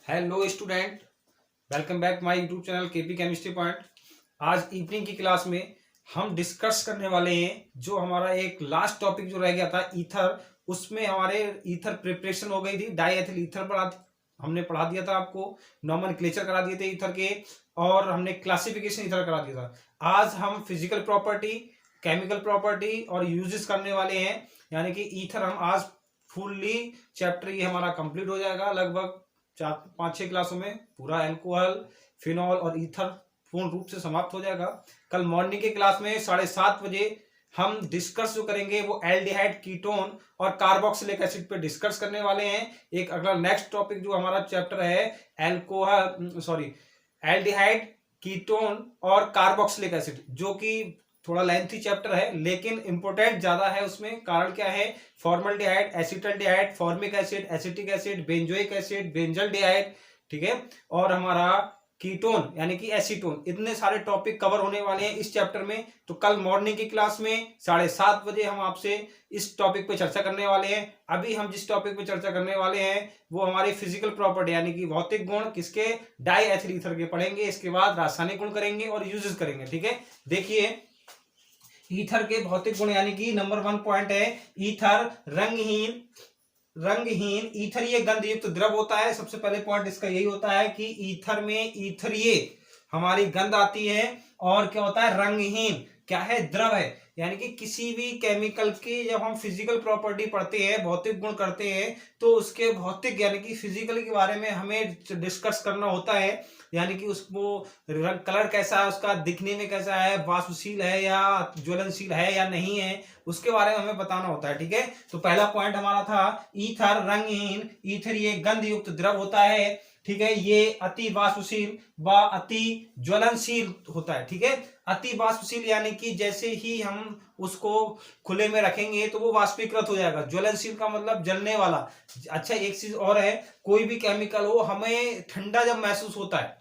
Hello student, welcome back my YouTube channel KP chemistry point. आज evening की class में हम डिस्कस करने वाले हैं जो हमारा एक लास्ट टॉपिक जो रह गया था ईथर। उसमें हमारे ईथर प्रिपरेशन हो गई थी, डाई एथिल ईथर हमने पढ़ा दिया था आपको, नॉमेनक्लेचर करा दिए थे ईथर के, और हमने क्लासिफिकेशन ईथर करा दिया था। आज हम फिजिकल प्रॉपर्टी, केमिकल प्रॉपर्टी और यूजेस करने वाले हैं, यानी कि ईथर हम आज फुल्ली चैप्टर ये हमारा कंप्लीट हो जाएगा। लगभग 4-5-6 क्लासों में पूरा अल्कोहल, फिनॉल और ईथर पूर्ण रूप से समाप्त हो जाएगा। कल मॉर्निंग के क्लास में 7:30 बजे हम डिस्कस जो करेंगे वो एल्डिहाइड, कीटोन और कार्बोक्सिलिक एसिड पे डिस्कस करने वाले हैं। एक अगला नेक्स्ट टॉपिक जो हमारा चैप्टर है एल्डिहाइड, कीटोन और कार्बोक्सिलिक एसिड, जो कि थोड़ा लेंथी चैप्टर है लेकिन इंपोर्टेंट ज्यादा है। उसमें कारण क्या है? Formaldehyde, acetaldehyde, formic acid, acetic acid, benzoic acid, benzaldehyde, ठीक है, और हमारा कीटोन यानी कि एसीटोन। इतने सारे टॉपिक कवर होने वाले हैं इस चैप्टर में। तो कल मॉर्निंग की क्लास में 7:30 बजे हम आपसे इस टॉपिक पे चर्चा करने वाले हैं। अभी हम जिस टॉपिक पे चर्चा करने वाले हैं वो हमारी फिजिकल प्रॉपर्टी यानी कि भौतिक गुण किसके? डाई एथिल ईथर के पढ़ेंगे। इसके बाद रासायनिक गुण करेंगे और यूजेस करेंगे। ठीक है, देखिए ईथर के भौतिक गुण यानी कि नंबर 1 पॉइंट है ईथर रंगहीन ईथरीय गंध युक्त द्रव होता है। सबसे पहले पॉइंट इसका यही होता है कि ईथर में ईथरीय हमारी गंध आती है, और क्या होता है? रंगहीन। क्या है? द्रव है। यानी कि किसी भी केमिकल की जब हम फिजिकल प्रॉपर्टी पढ़ते हैं, भौतिक गुण करते हैं, तो उसके भौतिक यानी कि फिजिकल के बारे में हमें डिस्कस करना होता है। यानी कि उसको कलर कैसा है, उसका दिखने में कैसा है, वाष्पशील है या ज्वलनशील है या नहीं है, उसके बारे में हमें बताना होता है। ठीक है, तो पहला पॉइंट हमारा था ईथर रंगहीन, ईथर ये गंध युक्त द्रव होता है। ठीक है, ये अति वाष्पशील व अति ज्वलनशील होता है। ठीक है, अति वाष्पशील यानी कि जैसे ही हम उसको खुले में रखेंगे तो वो वाष्पीकृत हो जाएगा। ज्वलनशील का मतलब जलने वाला। अच्छा, एक चीज और है, कोई भी केमिकल हो हमें ठंडा जब महसूस होता है,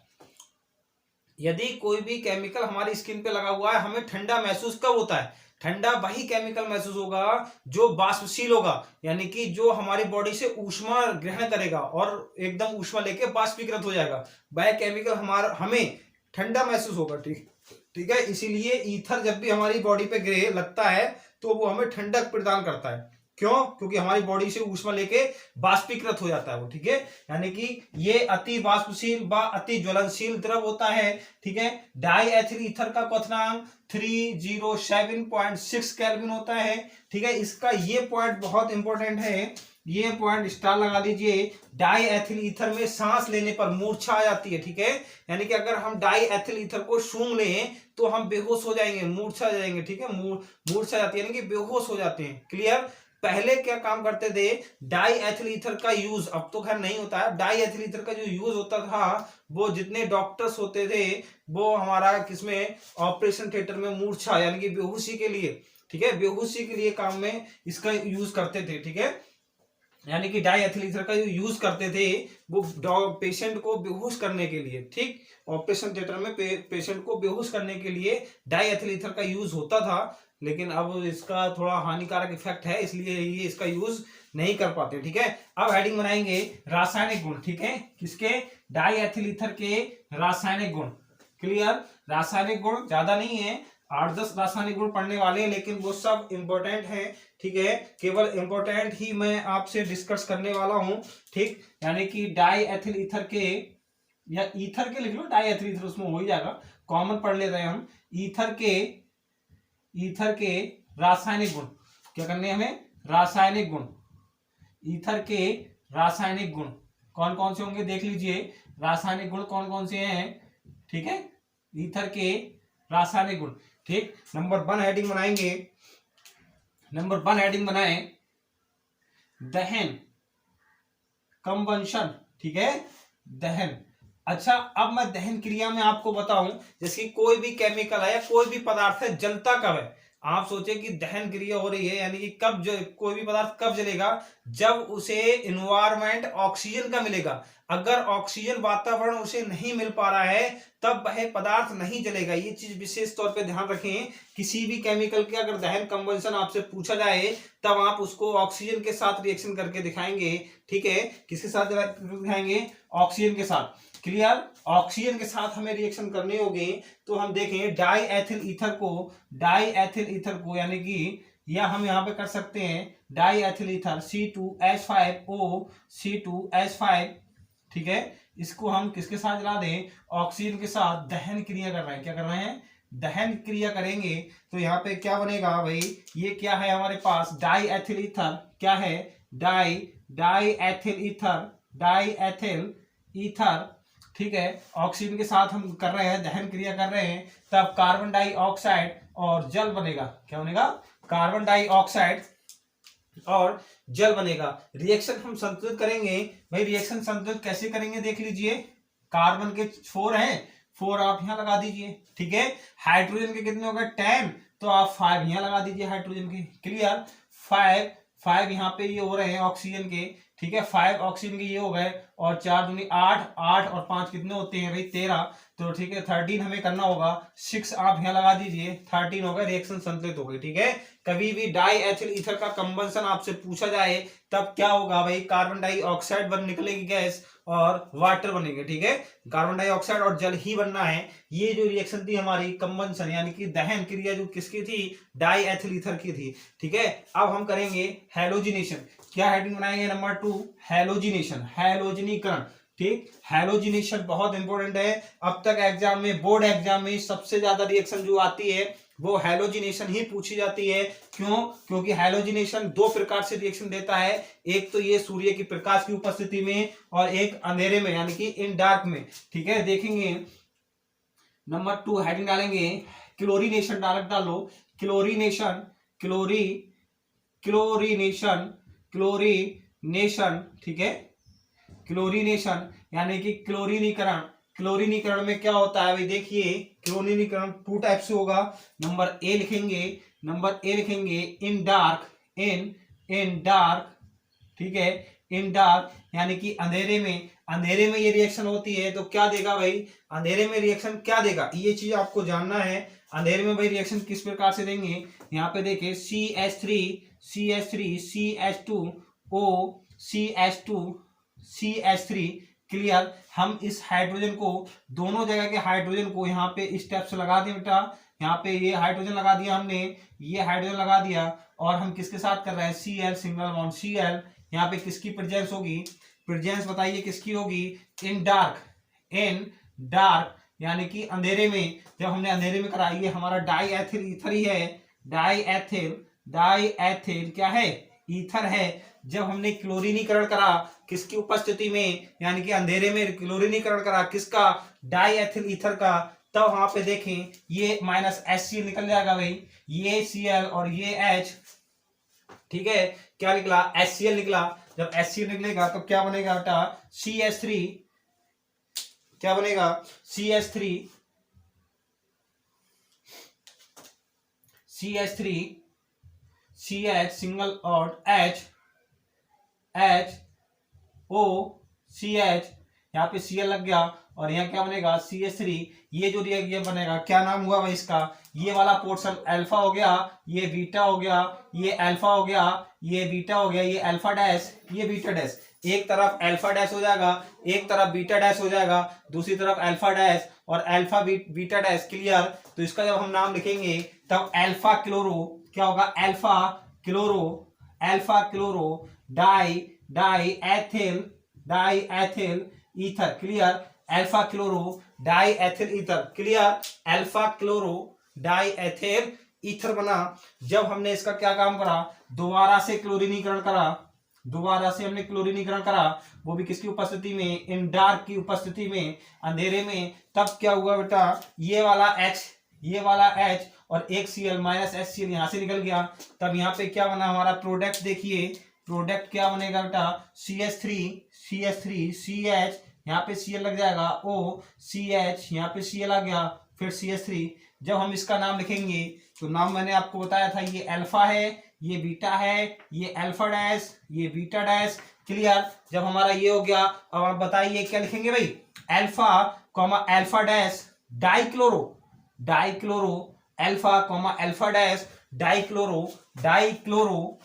यदि कोई भी केमिकल हमारी स्किन पे लगा हुआ है, हमें ठंडा महसूस कब होता है? ठंडा वही केमिकल महसूस होगा जो वाष्पशील होगा, यानी कि जो हमारी बॉडी से ऊष्मा ग्रहण करेगा और एकदम ऊष्मा लेके वाष्पीकृत हो जाएगा, वह केमिकल हमें ठंडा महसूस होगा। ठीक है, इसीलिए ईथर जब भी हमारी बॉडी पे लगता है तो वो हमें ठंडक प्रदान करता है। क्यों? क्योंकि हमारी बॉडी से ऊष्मा लेके वाष्पीकृत हो जाता है वो। ठीक है, यानी कि ये अति वाष्पशील व अति ज्वलनशील द्रव होता है। ठीक है, डाई एथिल ईथर का क्वथनांक 307.6 केल्विन होता है। ठीक है, इसका ये पॉइंट बहुत इंपॉर्टेंट है, ये पॉइंट स्टार लगा दीजिए। डाई एथिल ईथर में सांस लेने पर मूर्छा आ जाती है। ठीक है, यानी कि अगर हम डाई एथिल ईथर को सूंघ लें तो हम बेहोश हो जाएंगे, मूर्छा आ जाएंगे। ठीक है, मूर्छा जाती है यानी कि बेहोश हो जाते हैं। क्लियर? पहले क्या काम करते थे? डाई एथिल ईथर का यूज, अब तो खैर नहीं होता है, डाई एथिल ईथर का जो यूज होता था वो जितने डॉक्टर्स होते थे वो हमारा किसमें? ऑपरेशन थिएटर में मूर्छा यानी कि बेहोशी के लिए, ठीक है, बेहोशी के लिए काम में इसका यूज करते थे। ठीक है, यानी कि डाई एथिल ईथर का जो यूज करते थे वो पेशेंट को बेहोश करने के लिए, ठीक, ऑपरेशन थिएटर में पेशेंट को बेहोश करने के लिए डाई एथिल ईथर का यूज होता था। लेकिन अब इसका थोड़ा हानिकारक इफेक्ट है, इसलिए ये इसका यूज नहीं कर पाते। ठीक है, अब हेडिंग बनाएंगे रासायनिक गुण। ठीक है, किसके? डाई एथिल ईथर के रासायनिक गुण। क्लियर? रासायनिक गुण ज्यादा नहीं है, 8-10 रासायनिक गुण पढ़ने वाले हैं, लेकिन वो सब इंपॉर्टेंट हैं। ठीक है, केवल इंपॉर्टेंट ही मैं आपसे डिस्कस करने वाला हूं। ठीक, यानी कि डाई एथिल ईथर के, या ईथर के लिख लो, डाई एथिल ईथर उसमें हो ही जाएगा, कॉमन पढ़ ले रहे हैं हम। ईथर के रासायनिक गुण क्या करने हैं हमें? रासायनिक गुण। ईथर के रासायनिक गुण कौन कौन से होंगे देख लीजिए। रासायनिक गुण कौन कौन से हैं? ठीक है, ईथर के रासायनिक गुण। ठीक, नंबर 1 हेडिंग बनाएंगे। नंबर 1 हेडिंग बनाए दहन, कंबंशन। ठीक है, दहन। अच्छा, अब मैं दहन क्रिया में आपको बताऊं, जैसे कोई भी केमिकल है या कोई भी पदार्थ है, जलता कब है? आप सोचे कि दहन क्रिया हो रही है यानी कि कब कोई भी पदार्थ कब जलेगा? जब उसे इन्वायरमेंट ऑक्सीजन का मिलेगा। अगर ऑक्सीजन वातावरण उसे नहीं मिल पा रहा है तब वह पदार्थ नहीं जलेगा। ये चीज विशेष तौर पे ध्यान रखें। किसी भी केमिकल के अगर दहन कंबंशन आपसे पूछा जाए तब आप उसको ऑक्सीजन के साथ रिएक्शन करके दिखाएंगे। ठीक है, किसके साथ दिखाएंगे? ऑक्सीजन के साथ। क्लियर? ऑक्सीजन के साथ हमें रिएक्शन करने होंगे तो हम देखें डाई एथिल ईथर को यानी कि या हम यहाँ पे कर सकते हैं die ethyl ether C2H5O C2H5। ठीक है, इसको हम किसके साथ जला दें? ऑक्सीजन के साथ दहन क्रिया कर रहे हैं। क्या कर रहे हैं? दहन क्रिया करेंगे तो यहाँ पे क्या बनेगा भाई? ये क्या है हमारे पास? Die ethyl ether. क्या है? Die ethyl ether. ठीक है, ऑक्सीजन के साथ हम कर रहे हैं, दहन क्रिया कर रहे हैं, तब कार्बन डाइऑक्साइड और जल बनेगा। क्या बनेगा? कार्बन डाइऑक्साइड और जल बनेगा। रिएक्शन हम संतुलित करेंगे। भाई रिएक्शन संतुलित कैसे करेंगे देख लीजिए। कार्बन के 4 हैं, 4 आप यहां लगा दीजिए। ठीक है, हाइड्रोजन के कितने हो गए? 10, तो आप 5 यहां लगा दीजिए हाइड्रोजन के। क्लियर? 5 यहाँ पे ये हो रहे हैं ऑक्सीजन के। ठीक है, 5 ऑक्सीजन के ये हो गए और 4 दूनी 8, 8 और 5 कितने होते हैं भाई? 13। तो ठीक है, 13 हमें करना होगा। 6 आप यहाँ लगा दीजिए, 13 हो गए। रिएक्शन संतुलित हो गई। ठीक है, कभी भी डाई एथिल ईथर का कंबंशन आपसे पूछा जाए तब क्या होगा भाई? कार्बन डाइऑक्साइड बन निकलेगी गैस और वाटर बनेगा। ठीक है, कार्बन डाइऑक्साइड और जल ही बनना है। ये जो रिएक्शन थी हमारी कंबंशन यानी कि दहन क्रिया जो किसकी थी? डाई एथिल ईथर की थी। ठीक है, अब हम करेंगे हैलोजिनेशन। क्या हेडिंग बनाएंगे? नंबर 2 हैलोजिनेशन, हैलोजनीकरण। ठीक, हैलोजिनेशन बहुत इंपॉर्टेंट है। अब तक एग्जाम में, बोर्ड एग्जाम में सबसे ज्यादा रिएक्शन जो आती है वो हैलोजिनेशन ही पूछी जाती है। क्यों? क्योंकि हैलोजिनेशन 2 प्रकार से रिएक्शन देता है। एक तो ये सूर्य की प्रकाश की उपस्थिति में और एक अंधेरे में यानी कि इन डार्क में। ठीक है, देखेंगे नंबर 2 हेडिंग डालेंगे क्लोरीनेशन। डालो क्लोरीनेशन, क्लोरीनेशन। ठीक है, क्लोरीनेशन यानी कि क्लोरीनीकरण। क्लोरीनीकरण में क्या होता है भाई? देखिए क्लोरीनीकरण 2 टाइप से होगा। नंबर ए लिखेंगे इन डार्क। ठीक है, इन डार्क यानी कि अंधेरे में ये रिएक्शन होती है तो क्या देगा भाई? अंधेरे में रिएक्शन क्या देगा? ये चीज आपको जानना है। अंधेरे में भाई रिएक्शन किस प्रकार से देंगे? यहाँ पे देखिए CH3 क्लियर? हम इस हाइड्रोजन को, दोनों जगह के हाइड्रोजन को यहाँ पे इस टाइप से लगा दिया बेटा। यहाँ पे ये हाइड्रोजन लगा दिया हमने, ये हाइड्रोजन लगा दिया और हम किसके साथ कर रहे हैं? Cl, single bond Cl। यहाँ पे किसकी प्रेजेंस होगी? प्रेजेंस बताइए किसकी होगी? इन डार्क यानी कि अंधेरे में। जब हमने अंधेरे में करा, ये हमारा डाई एथिल ईथर ही है। डाई एथिल क्या है? ईथर है। जब हमने क्लोरीनीकरण करा किसकी उपस्थिति में? यानी कि अंधेरे में क्लोरीनीकरण करा किसका? डाई एथिल ईथर का। तब वहां पे देखें ये माइनस HCl निकल जाएगा भाई, ये Cl और ये H। ठीक है, क्या निकला? HCl निकला। जब HCl निकलेगा तो क्या बनेगा बेटा? CH3। क्या बनेगा? CH सिंगल और HOCH। यहाँ पे Cl लग गया और यहाँ क्या बनेगा? CH3। ये जो ये बनेगा, क्या नाम हुआ भाई इसका? ये वाला पोर्शन अल्फा हो गया, ये बीटा हो गया, ये अल्फा हो गया, ये बीटा हो गया, ये अल्फा डैश, ये बीटा डैश। एक तरफ अल्फा डैश हो जाएगा, एक तरफ बीटा डैश हो जाएगा, दूसरी तरफ अल्फा डैश और अल्फा बीटा डैश। क्लियर? तो इसका जब हम नाम लिखेंगे तब अल्फा क्लोरो, क्या होगा? Alpha chloro die ethyl ether. Clear? Alpha chloro die ethyl ether. Clear? Alpha chloro die ethyl ether बना। जब हमने इसका क्या काम करा? दोबारा से हमने क्लोरीनीकरण करा, वो भी किसकी उपस्थिति में? इन डार्क की उपस्थिति में, अंधेरे में। तब क्या हुआ बेटा? ये वाला H और एक Cl माइनस HCl यहां से निकल गया। तब यहाँ पे क्या बना हमारा प्रोडक्ट? देखिए प्रोडक्ट क्या बनेगा बेटा? CH3 CH, यहाँ पे Cl लग जाएगा, OCH, यहाँ पे Cl आ गया, फिर CH3। जब हम इसका नाम लिखेंगे तो नाम मैंने आपको बताया था, ये अल्फा है, ये बीटा है, ये अल्फा डैश, ये बीटा डैश। क्लियर। जब हमारा ये हो गया, अब आप बताइए क्या लिखेंगे भाई, alpha comma alpha dash dichloro, dichloro alpha comma alpha dash dichloro, dichloro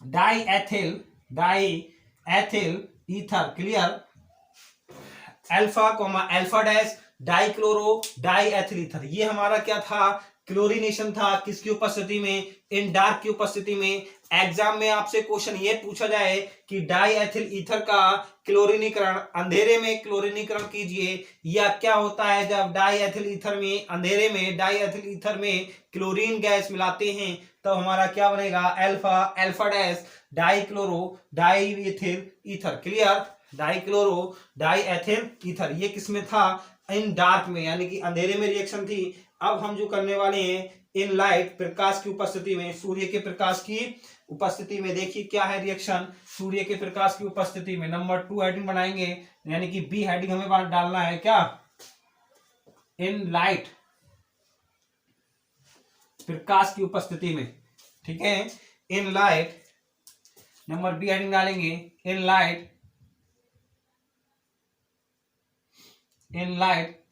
die ethyl, die ethyl ether. Clear. Alpha comma alpha dash dichloro die ethyl ether. ये हमारा क्या था, क्लोरीनेशन था। किसकी उपस्थिति में, इन डार्क की उपस्थिति में। एग्जाम में आपसे क्वेश्चन ये पूछा जाए कि डाई एथिल ईथर का क्लोरीनीकरण, अंधेरे में क्लोरीनीकरण कीजिए, या क्या होता है जब डाई एथिल ईथर में, अंधेरे में डाई एथिल ईथर में क्लोरीन गैस मिलाते हैं, तो हमारा क्या बनेगा, alpha alpha dash dichloro die ethyl ether. Clear. Dichloro die ethyl ether, ये किसमें था, इन डार्क में, यानी कि अंधेरे में रिएक्शन थी। अब हम जो करने वाले हैं, इन लाइट, प्रकाश की उपस्थिति में, सूर्य के प्रकाश की उपस्थिति में, देखिए क्या है रिएक्शन सूर्य के प्रकाश की उपस्थिति में। नंबर 2 हेडिंग बनाएंगे, यानी कि बी हेडिंग हमें डालना है क्या, इन लाइट, प्रकाश की उपस्थिति में। ठीक है, in light, number B heading डालेंगे, in light, in light,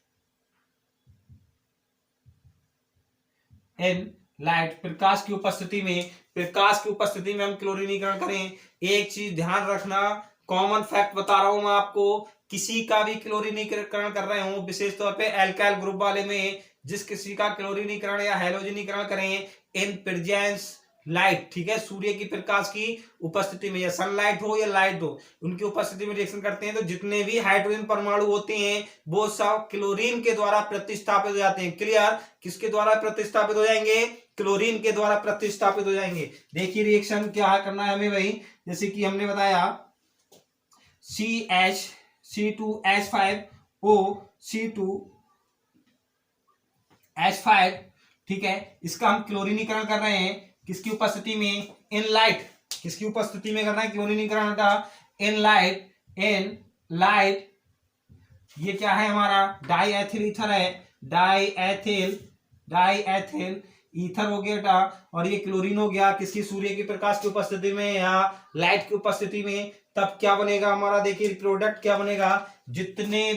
in light, प्रकाश की उपस्थिति में, प्रकाश की उपस्थिति में हम क्लोरीनीकरण करें। एक चीज ध्यान रखना, कॉमन फैक्ट बता रहा हूं मैं आपको, किसी का भी क्लोरीनीकरण कर रहे हो, विशेष तौर पे एल्काइल ग्रुप वाले में, जिस किसी का क्लोरीनीकरण या हैलोजनीकरण करें इन प्रेजेंस लाइट, ठीक है, सूर्य की प्रकाश की उपस्थिति में, या सनलाइट हो या लाइट हो, उनकी उपस्थिति में रिएक्शन करते हैं, तो जितने भी हाइड्रोजन परमाणु होते हैं वो सब क्लोरीन के द्वारा प्रतिस्थापित हो जाते हैं। क्लियर। किसके द्वारा प्रतिस्थापित हो जाएंगे, क्लोरीन के द्वारा प्रतिस्थापित हो जाएंगे। देखिए रिएक्शन क्या करना है हमें भाई, जैसे कि हमने बताया CH C2H5O C2H5, ठीक है, इसका हम क्लोरीनीकरण कर रहे हैं किसकी उपस्थिति में, इन लाइट, किसकी उपस्थिति में करना है क्लोरीनीकरण का, इन लाइट, इन लाइट। ये क्या है हमारा, डाई एथिल ईथर है, die ethyl, die ethyl ether हो गया, और ये क्लोरीन हो गया, किसकी, सूर्य की प्रकाश की उपस्थिति में या लाइट की उपस्थिति में। तब क्या बनेगा हमारा, देखिए प्रोडक्ट क्या बनेगा, जितने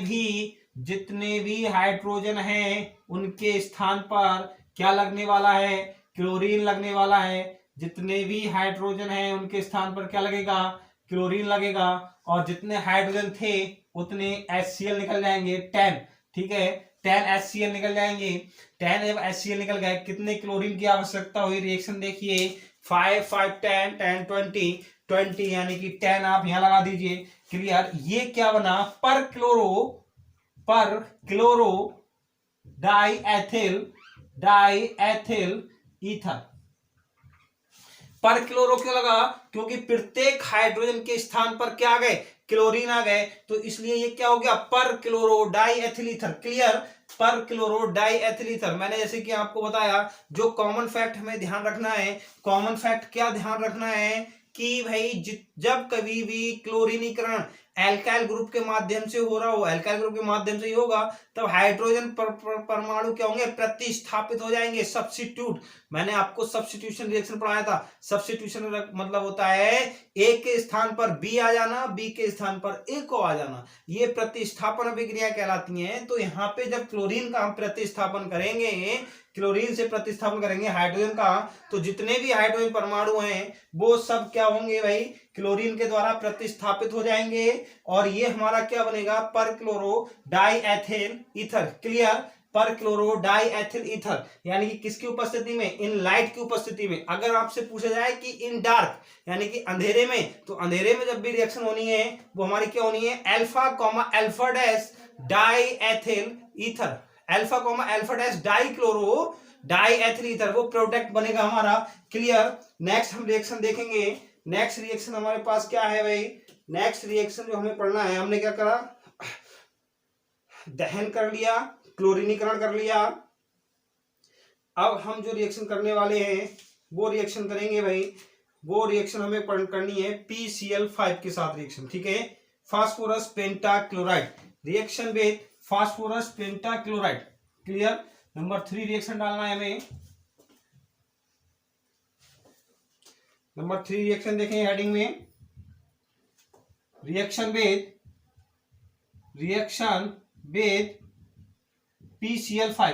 भी हाइड्रोजन हैं उनके स्थान पर क्या लगने वाला है, क्लोरीन लगने वाला है। जितने भी हाइड्रोजन हैं उनके स्थान पर क्या लगेगा, क्लोरीन लगेगा, और जितने हाइड्रोजन थे उतने HCl निकल जाएंगे, 10। ठीक है, 10 HCl निकल जाएंगे। 10 HCl निकल गए, कितने क्लोरीन की आवश्यकता हुई, रिएक्शन देखिए 5 5 10 10 20 20, यानी कि 10 आप यहां लगा दीजिए। क्लियर। ये क्या बना, पर क्लोरो डाई एथिल ईथर। पर क्लोरो क्यों लगा, क्योंकि प्रत्येक हाइड्रोजन के स्थान पर क्या आ गए, क्लोरीन आ गए, तो इसलिए ये क्या हो गया, पर chloro die ethyl ether. Clear. पर क्लोरो डाई एथिल ईथर। मैंने जैसे कि आपको बताया, जो कॉमन फैक्ट हमें ध्यान रखना है, कॉमन फैक्ट क्या ध्यान रखना है कि भाई जब कभी भी क्लोरीनीकरण एल्काइल ग्रुप के माध्यम से हो रहा हो, एल्काइल ग्रुप के माध्यम से ही होगा, तब हाइड्रोजन परमाणु क्या होंगे, प्रतिस्थापित हो जाएंगे, सब्स्टिट्यूट। मैंने आपको सब्स्टिट्यूशन रिएक्शन पढ़ाया था। सब्स्टिट्यूशन मतलब होता है ए के स्थान पर बी आ जाना, बी के स्थान पर ए को आ जाना, ये प्रतिस्थापन अभिक्रिया कहलाती हैं। तो यहाँ पे जब क्लोरीन का हम प्रतिस्थापन करेंगे, क्लोरीन से प्रतिस्थापन करेंगे हाइड्रोजन का, तो जितने भी हाइड्रोजन परमाणु हैं वो सब क्या होंगे भाई, क्लोरीन के द्वारा प्रतिस्थापित हो जाएंगे, और ये हमारा क्या बनेगा, पर chloro die ethyl ether. Clear. पर क्लोरो डाई एथिल ईथर, यानी कि किसकी उपस्थिति में, इन लाइट की उपस्थिति में। अगर आपसे पूछा जाए कि इन डार्क, यानी कि अंधेरे में, तो अंधेरे में जब भी रिएक्शन होनी है वो हमारी क्या होनी है, alpha comma alpha dash die ethyl ether, alpha comma alpha dash die chloro die ethyl ether, वो प्रोडक्ट बनेगा हमारा। क्लियर। नेक्स्ट हम रिएक्शन देखेंगे। नेक्स्ट रिएक्शन हमारे पास क्या है भाई, नेक्स्ट रिएक्शन जो हमें पढ़ना है, हमने क्या करा, दहन कर लिया, क्लोरीनीकरण कर लिया। अब हम जो रिएक्शन करने वाले हैं वो रिएक्शन करेंगे भाई, वो रिएक्शन हमें करनी है PCl5 के साथ रिएक्शन। ठीक है, phosphorus pentachloride, reaction with phosphorus pentachloride. Clear. Number 3 reaction डालना है हमें, नंबर 3 रिएक्शन देखें हेडिंग में, reaction with PCl5,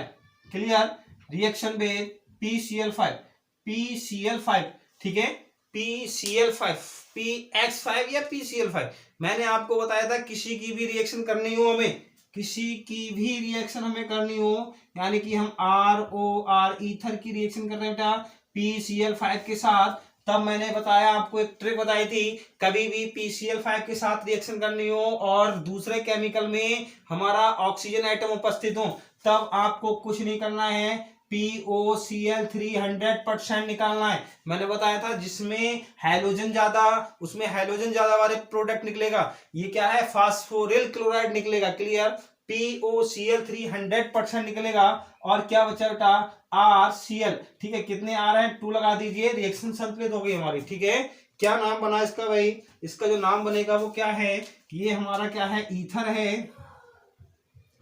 clear, reaction with PCl5, ठीक है, PCl5, PX5 या PCl5। मैंने आपको बताया था किसी की भी रिएक्शन करनी हो हमें, किसी की भी रिएक्शन हमें करनी हो, यानी कि हम ROR ईथर की रिएक्शन कर रहे हैं बेटा PCl5 के साथ, तब मैंने बताया आपको एक ट्रिक बताई थी, कभी भी PCl5 के साथ रिएक्शन करनी हो और दूसरे केमिकल में हमारा ऑक्सीजन आइटम उपस्थित हो, तब आपको कुछ नहीं करना है, POCl3 100% निकालना है। मैंने बताया था जिसमें हैलोजन ज्यादा, उसमें हैलोजन ज्यादा वाले प्रोडक्ट निकलेगा, ये क्या है, फास्फोरिल क्लोराइड निकलेगा, क्लियर, POCl3 100% निकलेगा, और क्या बचा बेटा RCl, ठीक है, कितने आ रहे हैं 2 लगा दीजिए, रिएक्शन संतुलित हो गई हमारी, ठीक है। क्या नाम बना इसका भाई, इसका जो नाम बनेगा वो क्या है, ये हमारा क्या है, ईथर है,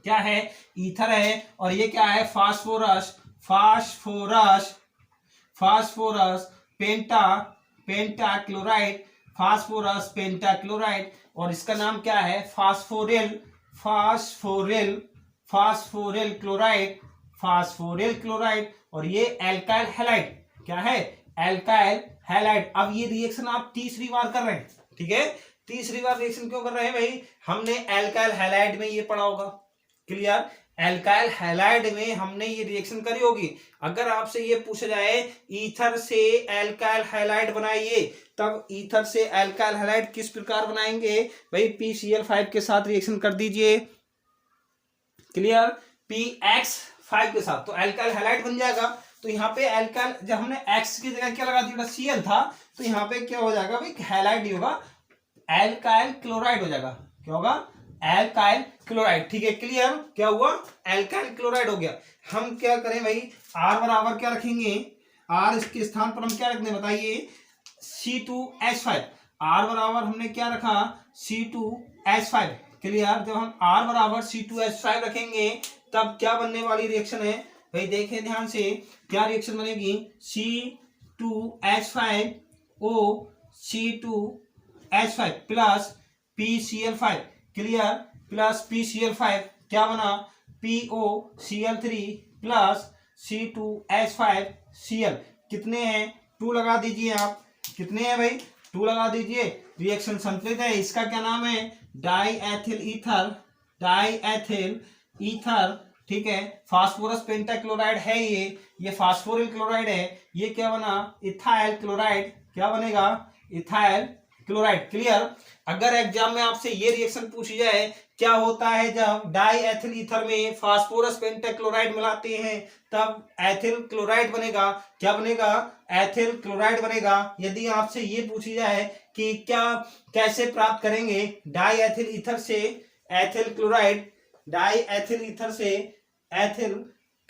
क्या है, ईथर है, और ये क्या है, फास्फोरस पेंटाक्लोराइड, फास्फोरस पेंटाक्लोराइड, और इसका नाम क्या है, फास्फोरिल क्लोराइड, और ये एल्काइल हैलाइड, क्या है, एल्काइल हैलाइड। अब ये रिएक्शन आप तीसरी बार कर रहे हैं, ठीक है, तीसरी बार रिएक्शन क्यों कर रहे हैं भाई, हमने एल्काइल हैलाइड में ये पढ़ा होगा, क्लियर, एल्काइल हैलाइड में हमने ये रिएक्शन करी होगी। अगर आपसे ये पूछा जाए ईथर से एल्काइल हैलाइड बनाइए, तब ईथर से एल्काइल हैलाइड किस प्रकार बनाएंगे भाई, PCl5 के साथ रिएक्शन कर दीजिए, क्लियर, PX5 के साथ, तो एल्काइल हैलाइड बन जाएगा। तो यहाँ पे एल्काइल, जब हमने X की जगह क्या लगा दिया, Cl था, तो यहाँ पे क्या हो जाएगा भाई, हैलाइड नहीं होगा, एल्काइल क्लोराइड हो जाएगा, क्या होगा, एल्काइल क्लोराइड, ठीक है, क्लियर, क्या हुआ, एल्काइल क्लोराइड हो गया। हम क्या करें भाई, R बराबर क्या रखेंगे, R इसके स्थान पर हम क्या रखने बताइए, C2H5, R बराबर हमने क्या रखा, C2H5, क्लियर, जब हम R बराबर C2H5 रखेंगे तब क्या बनने वाली रिएक्शन है भाई, देखें ध्यान से, क्या रिएक्शन बनेगी, C2H5O C2H5 plus PCl5, clear, plus PCl5, क्या बना, POCl3 प्लस C2H5Cl, कितने हैं 2 लगा दीजिए आप, कितने हैं भाई 2 लगा दीजिए, रिएक्शन संतुलित है। इसका क्या नाम है, डाई एथिल ईथर, ठीक है, फास्फोरस पेंटाक्लोराइड है, ये फास्फोरिल क्लोराइड है, ये क्या बना, इथाइल क्लोराइड, क्या बनेगा, इथाइल क्लोराइड, क्लियर। अगर एग्जाम में आपसे ये रिएक्शन पूछी जाए, क्या होता है जब डाई एथिल ईथर में फास्फोरस पेंटाक्लोराइड मिलाते हैं, तब एथिल क्लोराइड बनेगा, क्या बनेगा, एथिल क्लोराइड बनेगा। यदि आपसे ये पूछी जाए कि क्या, कैसे प्राप्त करेंगे डाई एथिल ईथर से ethyl chloride, die ethyl ether से एथिल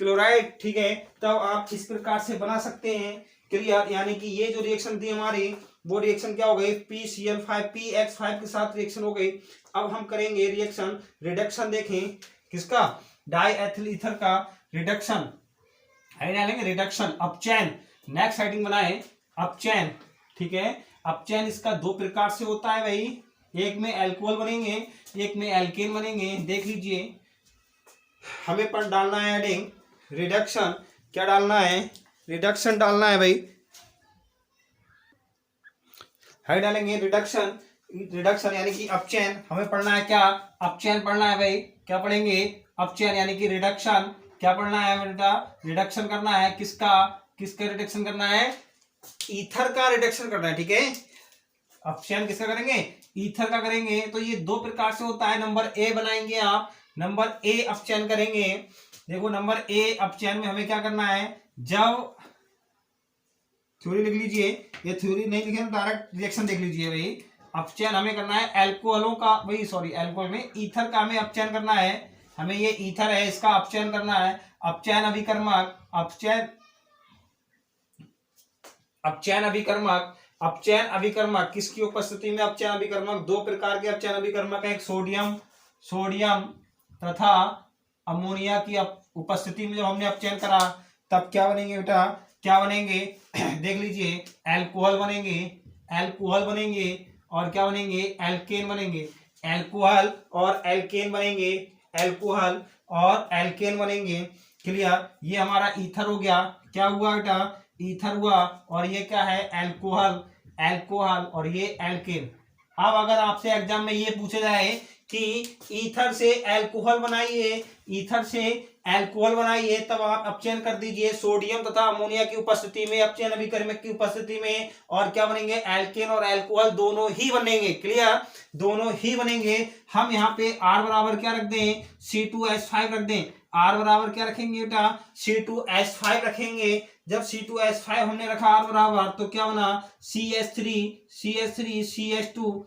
क्लोराइड, ठीक है, तब आप इस प्रकार से बना सकते हैं, क्लियर, यानी कि ये जो रिएक्शन थी हमारी, वो रिएक्शन क्या हो गई, PCl5 PX5 के साथ रिएक्शन हो गई। अब हम करेंगे रिएक्शन रिडक्शन, देखें किसका, डाई एथिल ईथर का रिडक्शन, डालेंगे रिडक्शन अपचैन, नेक्स्ट हेडिंग बनाए अपचैन, ठीक है, अपचैन इसका 2 प्रकार से होता है भाई, एक में एल्कोहल बनेंगे, एक में एल्केन बनेंगे। देख लीजिए, हमें पर डालना है हेडिंग रिडक्शन, क्या डालना है, रिडक्शन डालना है भाई, है डालेंगे रिडक्शन यानी कि अपचैन। हमें पढ़ना है क्या, अपचैन पढ़ना है भाई, क्या पढ़ेंगे, अपचैन यानी कि रिडक्शन, क्या पढ़ना है बेटा, रिडक्शन करना है, किसका रिडक्शन करना है, ईथर का रिडक्शन करना है, ठीक है, अपचैन किसका करेंगे, ईथर का करेंगे। तो ये 2 प्रकार से होता है, नंबर ए बनाएंगे आप, नंबर ए अपचैन करेंगे। देखो नंबर ए अपचैन में हमें क्या करना है, जब थ्योरी लिख लीजिए, ये थ्योरी नहीं लिखे तो डायरेक्ट रिएक्शन देख लीजिए भाई। अपचयन हमें करना है एल्कोहलों का, भाई सॉरी एल्कोहल में ईथर का हमें अपचयन करना है, हमें ये ईथर है इसका अपचयन करना है। अपचयन अभिकर्मक, अपचयन अभिकर्मक किसकी उपस्थिति में अपचयन अभिकर्मक, 2 प्रकार के अपचयन अभिकर्मक है, एक सोडियम तथा अमोनिया की उपस्थिति में जब हमने अपचयन करा तब क्या बनेंगे बेटा, क्या बनेंगे देख लीजिए, एल्कोहल बनेंगे, एल्कोहल बनेंगे और क्या बनेंगे, एल्केन बनेंगे, एल्कोहल और एल्केन बनेंगे, एल्कोहल और एल्केन बनेंगे। क्लियर, ये हमारा ईथर हो गया, क्या हुआ बेटा, ईथर हुआ, और ये क्या है, एल्कोहल, एल्कोहल और ये एल्केन। अब अगर आपसे एग्जाम में ये पूछा जाए कि ईथर से एल्कोहल बनाइए, ईथर से एल्कोहल बनाइए, तब आप अपचयन कर दीजिए सोडियम तथा अमोनिया की उपस्थिति में, अपचयन अभिकर्मक की उपस्थिति में, और क्या बनेंगे, एल्केन और एल्कोहल दोनों ही बनेंगे। क्लियर, दोनों ही बनेंगे। हम यहाँ पे R बराबर क्या रख दें, C2H5 रख दें। R बराबर क्या रखेंगे बेटा, C2H5 रखेंगे। जब C2H5 हमने रखा R बराबर, तो क्या बना, CH3 CH3 CH2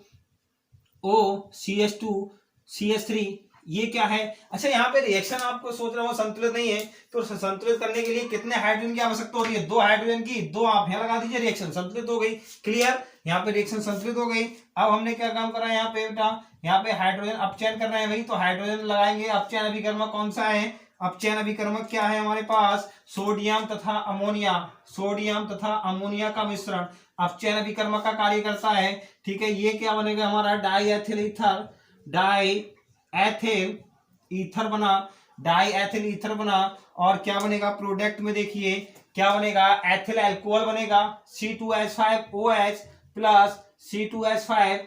O CH2 CH3, ये क्या है। अच्छा, यहाँ पे रिएक्शन आपको सोच रहे हो संतुलित नहीं है, तो संतुलित करने के लिए कितने हाइड्रोजन की आवश्यकता होती है, 2 हाइड्रोजन की, 2 आप यहाँ लगा दीजिए, रिएक्शन संतुलित हो गई। क्लियर, यहाँ पे रिएक्शन संतुलित हो गई। अब हमने क्या काम करा यहाँ पे बेटा, यहाँ पे हाइड्रोजन अपचयन कर रहे हैं भाई, तो हाइड्रोजन लगाएंगे। अपचयन अभिकर्मक कौन सा है, अपचयन अभिकर्मक क्या है हमारे पास, सोडियम तथा अमोनिया, सोडियम तथा अमोनिया का मिश्रण अपचयन अभिकर्मक का कार्य करता है। ठीक है, ये क्या बनेगा हमारा, die ethyl ether, die ethyl ether बना, डाई एथिल ईथर बना, और क्या बनेगा प्रोडक्ट में, देखिए क्या बनेगा, एथिल अल्कोहल बनेगा, C2H5OH प्लस C2H5,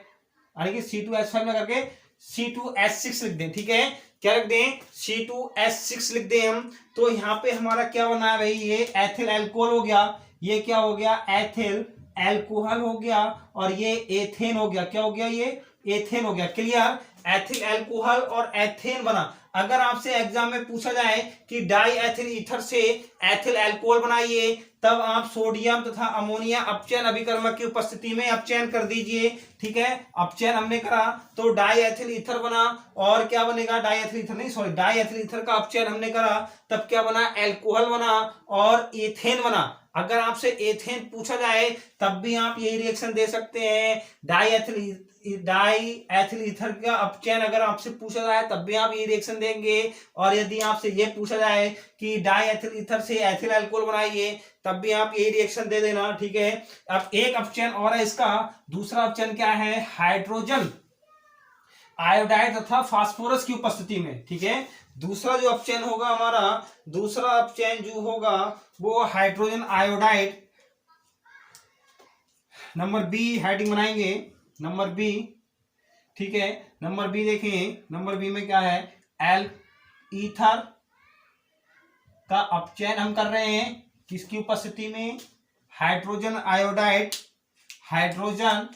यानी कि C2H5 में करके C2H6 लिख दें। ठीक है, क्या लिख दें, C2H6 लिख दें हम। तो यहाँ पे हमारा क्या बना है भाई, ये एथिल अल्कोहल हो गया, ये क्या हो गया, एथिल अल्कोहल हो गया, और ये एथेन हो गया, क्या हो गया, ये एथेन हो गया। क्लियर, एथिल अल्कोहल और एथेन बना। अगर आपसे एग्जाम में पूछा जाए कि डाई एथिल ईथर से एथिल अल्कोहल बनाइए, तब आप सोडियम तथा अमोनिया अपचयन अभिकर्मक की उपस्थिति में अपचयन कर दीजिए। ठीक है, अपचयन हमने करा तो डाई एथिल ईथर बना, और क्या बनेगा, डाई एथिल ईथर नहीं, सॉरी, डाई एथिल ईथर का अपचयन हमने करा, तब क्या बना, अल्कोहल बना और एथेन बना। अगर आपसे एथेन पूछा जाए तब भी आप यही रिएक्शन दे सकते हैं। डाई एथिल ईथर का अपचयन अगर आपसे पूछा जाए तब भी आप ये रिएक्शन देंगे, और यदि आपसे ये पूछा जाए कि डाई एथिल ईथर से एथिल अल्कोहल बनाइए, तब भी आप यही रिएक्शन दे देना। ठीक है, अब एक अपचयन और है इसका, दूसरा अपचयन क्या है, हाइड्रोजन आयोडाइड तथा फास्फोरस की उपस्थिति में। ठीक है, दूसरा जो अपचयन होगा हमारा, दूसरा अपचयन जो होगा वो hydrogen iodide, number B heading बनाएंगे, नंबर बी। ठीक है, नंबर बी देखें, नंबर बी में क्या है, एल ईथर का अपचयन हम कर रहे हैं, किसकी उपस्थिति में, हाइड्रोजन आयोडाइड, हाइड्रोजन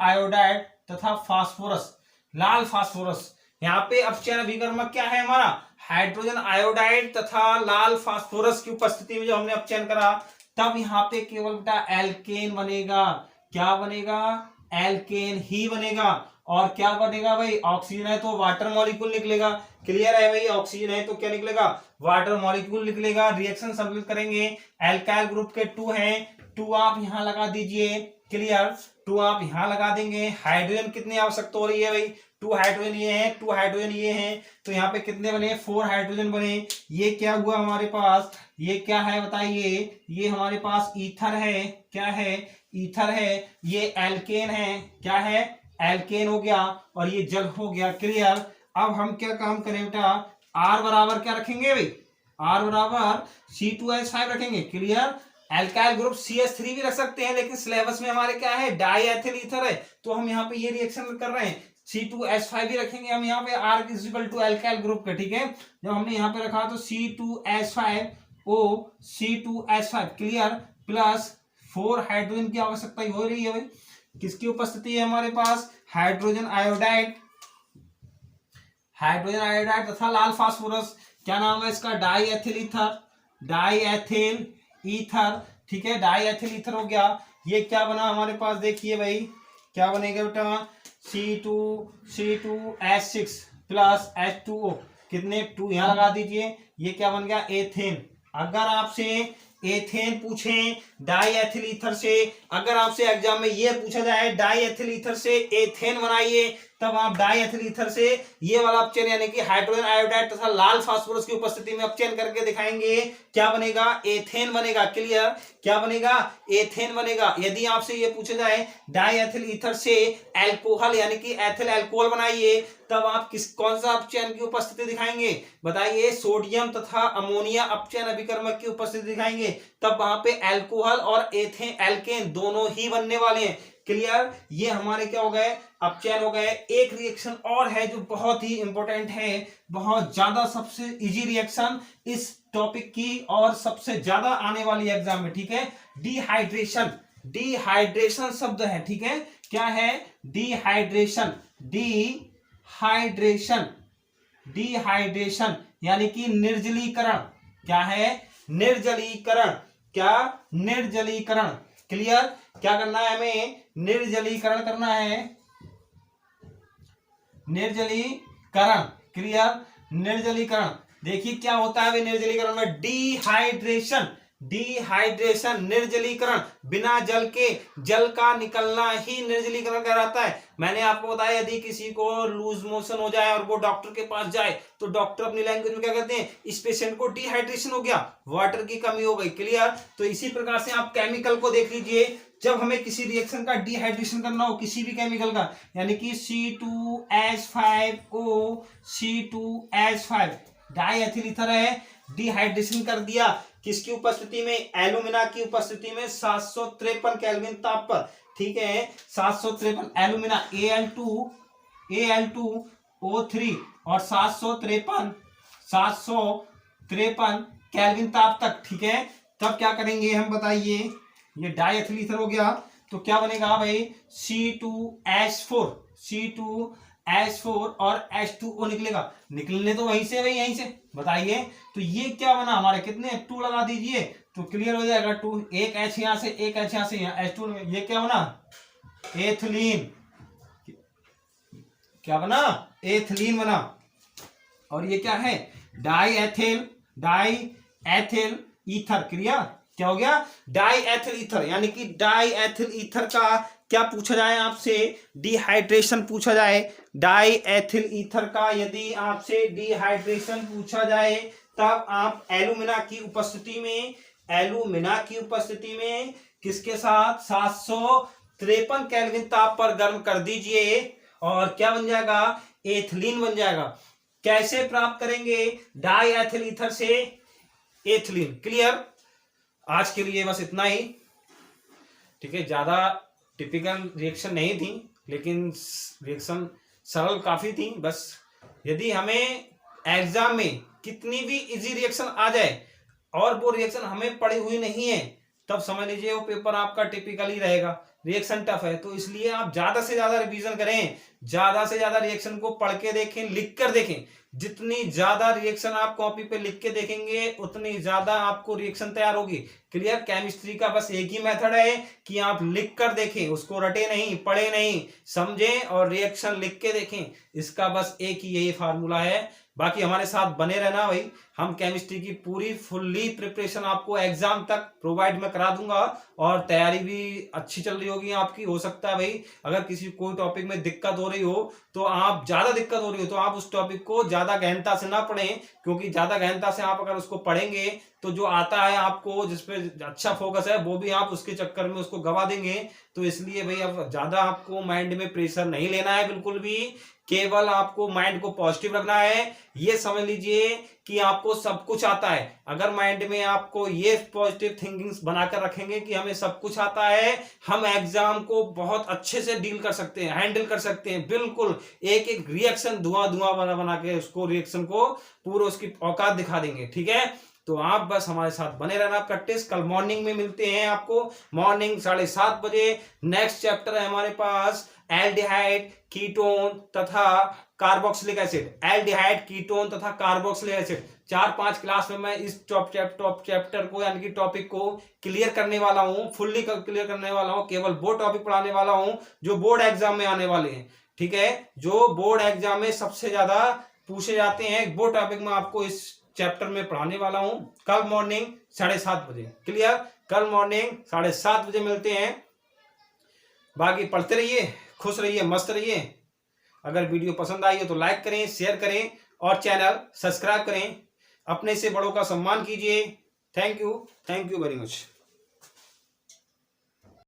आयोडाइड तथा फास्फोरस, लाल फास्फोरस। यहाँ पे अपचयन अभिकर्मक क्या है हमारा, हाइड्रोजन आयोडाइड तथा लाल फास्फोरस की उपस्थिति में जो हमने अपचयन करा, तब यहाँ पे केवल बेटा एल्केन बनेगा। क्या बनेगा, एल्केन ही बनेगा। और क्या बनेगा भाई, ऑक्सीजन है तो वाटर मॉलिक्यूल निकलेगा। क्लियर है भाई, ऑक्सीजन है तो क्या निकलेगा, वाटर मॉलिक्यूल निकलेगा। रिएक्शन संतुलित करेंगे, एल्काइल ग्रुप के 2 हैं, 2 आप यहाँ लगा दीजिए। क्लियर, 2 आप यहाँ लगा देंगे। हाइड्रोजन कितनी आवश्यकता हो रही है भाई, 2 हाइड्रोजन ये हैं, 2 हाइड्रोजन ये हैं, तो यहाँ पे कितने बने, 4 हाइड्रोजन बने। ये क्या हुआ हमारे पास, ये क्या है बताइए, ये हमारे पास ईथर है, क्या है, ईथर है। ये एल्केन है, क्या है, एल्केन हो गया, और ये जल हो गया। क्लियर, अब हम क्या काम करें बेटा, आर बराबर क्या रखेंगे भाई, आर बराबर C2H5 रखेंगे। क्लियर, एल्काइल ग्रुप CH3 भी रख सकते हैं, लेकिन सिलेबस में हमारे क्या है, डाई एथिल ईथर है, तो हम यहाँ पे ये रिएक्शन कर रहे हैं, C2H5 भी रखेंगे हम यहाँ पे, R is equal to alkyl group का। ठीक है, जब हमने यहाँ पे रखा तो C2H5O C2H5 clear, plus 4 hydrogen की आवश्यकता हो रही है भाई, किसकी उपस्थिति है हमारे पास, हाइड्रोजन आयोडाइड, हाइड्रोजन आयोडाइड तथा लाल फास्फोरस। क्या नाम है इसका, die ethyl ether, die ethyl ether. ठीक है, डाई एथिल ईथर हो गया। ये क्या बना हमारे पास, देखिए भाई क्या बनेगा बेटा, C2H6 प्लस H2O, कितने 2 यहाँ लगा दीजिए। ये क्या बन गया, एथेन। अगर आपसे एथेन पूछें डाई एथिल ईथर से, अगर आपसे एग्जाम में ये पूछा जाए डाई एथिल ईथर से एथेन बनाइए, तब आप डाई एथिल ईथर से ये वाला अपचयन यानी कि हाइड्रोजन आयोडाइड तथा लाल फास्फोरस की उपस्थिति में अपचयन करके दिखाएंगे। क्या बनेगा? एथेन बनेगा। क्लियर? क्या बनेगा? एथेन बनेगा। यदि आपसे ये पूछा जाए डाई एथिल ईथर से एल्कोहल यानी कि एथिल अल्कोहल बनाइए, तब आप कौन सा अपचयन की उपस्थिति दिखाएंगे? बताइए। सोडियम तथा अमोनिया अपचयन अभिकर्मक की उपस्थिति दिखाएंगे, तब वहां पे एल्कोहल और एथेन एल्केन दोनों ही बनने वाले हैं। क्लियर? ये हमारे क्या हो गए? अपचयन हो गए। एक रिएक्शन और है जो बहुत ही इंपॉर्टेंट है, बहुत ज्यादा सबसे इजी रिएक्शन इस टॉपिक की और सबसे ज्यादा आने वाली एग्जाम में। ठीक है? डिहाइड्रेशन। डिहाइड्रेशन शब्द है। ठीक है? क्या है? डिहाइड्रेशन। डिहाइड्रेशन। डिहाइड्रेशन यानी कि निर्जलीकरण। क्या है? निर्जलीकरण। क्या? निर्जलीकरण। क्लियर? क्या करना है हमें? निर्जलीकरण करना है। निर्जलीकरण। क्लियर? निर्जलीकरण। देखिए क्या होता है निर्जलीकरण में? डिहाइड्रेशन। डिहाइड्रेशन निर्जलीकरण, बिना जल के जल का निकलना ही निर्जलीकरण कहलाता है। मैंने आपको बताया यदि किसी को लूज मोशन हो जाए और वो डॉक्टर के पास जाए तो डॉक्टर अपनी लैंग्वेज में क्या कहते हैं? इस पेशेंट को डिहाइड्रेशन हो गया, वाटर की कमी हो गई। क्लियर? तो इसी प्रकार से आप केमिकल को देख लीजिए। जब हमें किसी रिएक्शन का डिहाइड्रेशन करना हो किसी भी केमिकल का, यानी कि C2H5O C2H5 die ethyl ether है, डिहाइड्रेशन कर दिया किसकी उपस्थिति में? एल्यूमिना की उपस्थिति में 753 केल्विन ताप पर। ठीक है? 753 एल्यूमिना Al2O3 और 753 केल्विन ताप तक। ठीक है? तब क्या करेंगे हम बताइए? ये डाई एथिल ईथर हो गया तो क्या बनेगा भाई? C2H4 और H2O निकलेगा। निकलने तो वहीं से भाई, यहीं से। बताइए तो ये क्या बना हमारे? कितने 2 लगा दीजिए तो क्लियर हो जाएगा। 2 एक H यहां से, एक H यहां से, यहाँ H2 में ये क्या बना? एथिलीन। क्या बना? एथिलीन बना। और ये क्या है? Die ethyl ether. क्लियर? क्या हो गया? डाई एथिल ईथर यानी कि डाई एथिल ईथर का क्या पूछा जाए आपसे? डिहाइड्रेशन पूछा जाए। डाई एथिल ईथर का यदि आपसे डिहाइड्रेशन पूछा जाए तब आप एल्यूमिना की उपस्थिति में किसके साथ? 753 केल्विन ताप पर गर्म कर दीजिए और क्या बन जाएगा? एथिलीन बन जाएगा। कैसे प्राप्त करेंगे डाई एथिल ईथर से एथिलीन? क्लियर? आज के लिए बस इतना ही। ठीक है? ज्यादा टिपिकल रिएक्शन नहीं थी, लेकिन रिएक्शन सरल काफी थी। बस यदि हमें एग्जाम में कितनी भी इजी रिएक्शन आ जाए और वो रिएक्शन हमें पड़ी हुई नहीं है, तब समझ लीजिए वो पेपर आपका टिपिकल ही रहेगा। रिएक्शन टफ है, तो इसलिए आप ज्यादा से ज्यादा रिवीजन करें, ज्यादा से ज्यादा रिएक्शन को पढ़ के देखें, लिख कर देखें। जितनी ज्यादा रिएक्शन आप कॉपी पे लिख के देखेंगे उतनी ज्यादा आपको रिएक्शन तैयार होगी। क्लियर? केमिस्ट्री का बस एक ही मेथड है कि आप लिख कर देखें, उसको रटे नहीं, पढ़े नहीं, समझें और रिएक्शन लिख के देखें। इसका बस एक ही यही फार्मूला है। बाकी हमारे साथ बने रहना भाई। हम केमिस्ट्री की पूरी फुल्ली प्रिपरेशन आपको एग्जाम तक प्रोवाइड मैं करा दूंगा और तैयारी भी अच्छी चल रही होगी आपकी। हो सकता है भाई अगर किसी कोई टॉपिक में दिक्कत हो रही हो तो आप ज्यादा दिक्कत हो रही हो तो आप उस टॉपिक को ज्यादा गहनता से ना पढ़ें, क्योंकि ज्यादा गहनता से आप अगर उसको पढ़ेंगे तो जो आता है आपको, जिसपे अच्छा फोकस है, वो भी आप उसके चक्कर में उसको गवा देंगे। तो इसलिए भाई अब ज्यादा आपको माइंड में प्रेशर नहीं लेना है बिल्कुल भी। केवल आपको माइंड को पॉजिटिव रखना है। ये समझ लीजिए कि आपको सब कुछ आता है। अगर माइंड में आपको ये पॉजिटिव थिंकिंग्स बनाकर रखेंगे कि हमें सब कुछ आता है, हम एग्जाम को बहुत अच्छे से डील कर सकते हैं, हैंडल कर सकते हैं। बिल्कुल एक एक रिएक्शन धुआं बना के उसको रिएक्शन को पूरा उसकी औकात दिखा देंगे। ठीक है? तो आप बस हमारे साथ बने रहना। प्रैक्टिस कल मॉर्निंग में मिलते हैं आपको, मॉर्निंग 7:30 बजे। नेक्स्ट चैप्टर है हमारे पास एल्डिहाइड, कीटोन तथा कार्बोक्सिलिक एसिड। एल्डिहाइड, कीटोन तथा कार्बोक्सिलिक एसिड 4-5 क्लास में मैं इस टॉप चैप्टर को यानी कि टॉपिक को क्लियर करने वाला हूं, फुल्ली क्लियर करने वाला हूं। केवल वो टॉपिक पढ़ाने वाला हूं जो बोर्ड एग्जाम में आने वाले हैं। ठीक है? जो बोर्ड एग्जाम में सबसे ज्यादा पूछे जाते हैं, वो टॉपिक मैं आपको इस चैप्टर में पढ़ाने वाला हूं। कल मॉर्निंग 7:30 बजे। क्लियर? कल मॉर्निंग 7:30 बजे मिलते हैं। बाकी पढ़ते रहिए, खुश रहिए, मस्त रहिए। अगर वीडियो पसंद आई हो तो लाइक करें, शेयर करें और चैनल सब्सक्राइब करें। अपने से बड़ों का सम्मान कीजिए। Thank you very much.